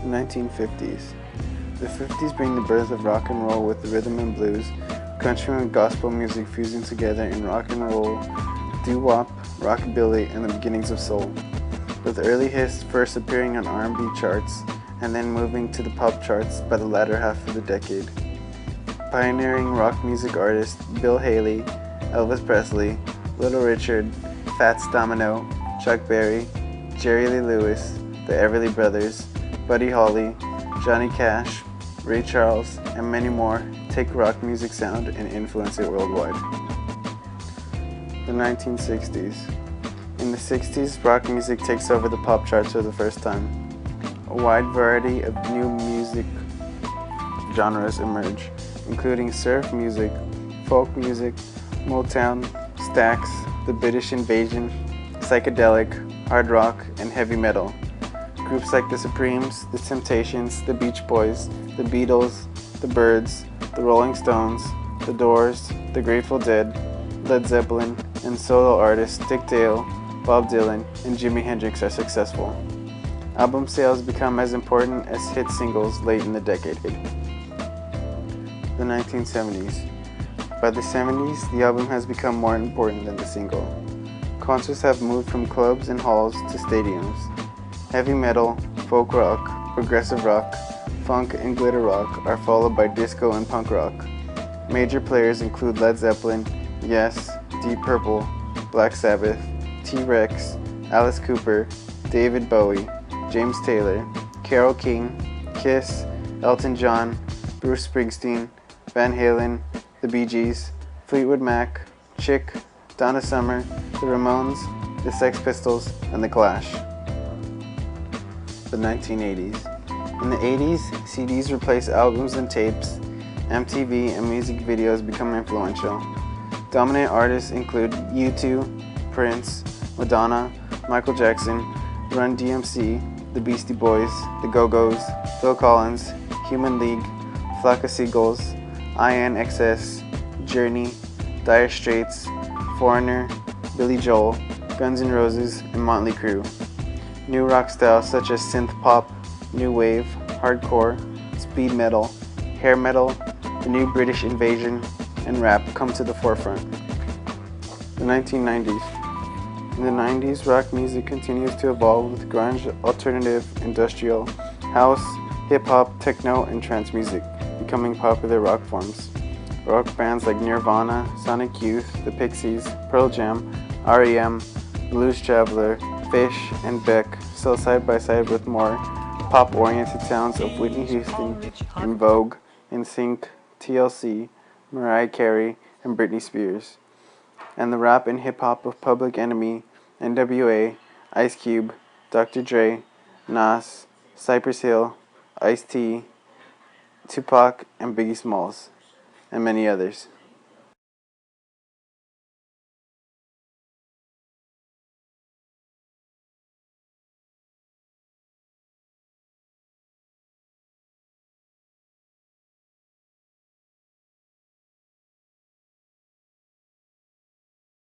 The 1950s. The 50s bring the birth of rock and roll with the rhythm and blues, country and gospel music fusing together in rock and roll, doo-wop, rockabilly, and the beginnings of soul, with early hits first appearing on R&B charts and then moving to the pop charts by the latter half of the decade. Pioneering rock music artists Bill Haley, Elvis Presley, Little Richard, Fats Domino, Chuck Berry, Jerry Lee Lewis, the Everly Brothers, Buddy Holly, Johnny Cash, Ray Charles, and many more take rock music sound and influence it worldwide. The 1960s. In the 60s, rock music takes over the pop charts for the first time. A wide variety of new music genres emerge, including surf music, folk music, Motown, Stax, the British Invasion, psychedelic, hard rock, and heavy metal. Groups like the Supremes, the Temptations, the Beach Boys, the Beatles, the Byrds, the Rolling Stones, the Doors, the Grateful Dead, Led Zeppelin, and solo artists Dick Dale, Bob Dylan, and Jimi Hendrix are successful. Album sales become as important as hit singles late in the decade. The 1970s. By the 70s, the album has become more important than the single. Concerts have moved from clubs and halls to stadiums. Heavy metal, folk rock, progressive rock, funk, and glitter rock are followed by disco and punk rock. Major players include Led Zeppelin, Yes, Deep Purple, Black Sabbath, T-Rex, Alice Cooper, David Bowie, James Taylor, Carole King, Kiss, Elton John, Bruce Springsteen, Van Halen, the Bee Gees, Fleetwood Mac, Chick, Donna Summer, the Ramones, the Sex Pistols, and the Clash. The 1980s. In the 80s, CDs replace albums and tapes. MTV and music videos become influential. Dominant artists include U2, Prince, Madonna, Michael Jackson, Run DMC, the Beastie Boys, the Go-Go's, Phil Collins, Human League, Flock of Seagulls, INXS, Journey, Dire Straits, Foreigner, Billy Joel, Guns N' Roses, and Motley Crue. New rock styles such as synth pop, new wave, hardcore, speed metal, hair metal, the new British Invasion, and rap come to the forefront. The 1990s. In the 90s, rock music continues to evolve with grunge, alternative, industrial, house, hip-hop, techno, and trance music becoming popular rock forms. Rock bands like Nirvana, Sonic Youth, the Pixies, Pearl Jam, R.E.M., Blues Traveler, Fish, and Beck sell side by side with more pop-oriented sounds of Whitney Houston, En Vogue, NSYNC, TLC, Mariah Carey, and Britney Spears, and the rap and hip-hop of Public Enemy, NWA, Ice Cube, Dr. Dre, Nas, Cypress Hill, Ice-T, Tupac, and Biggie Smalls, and many others.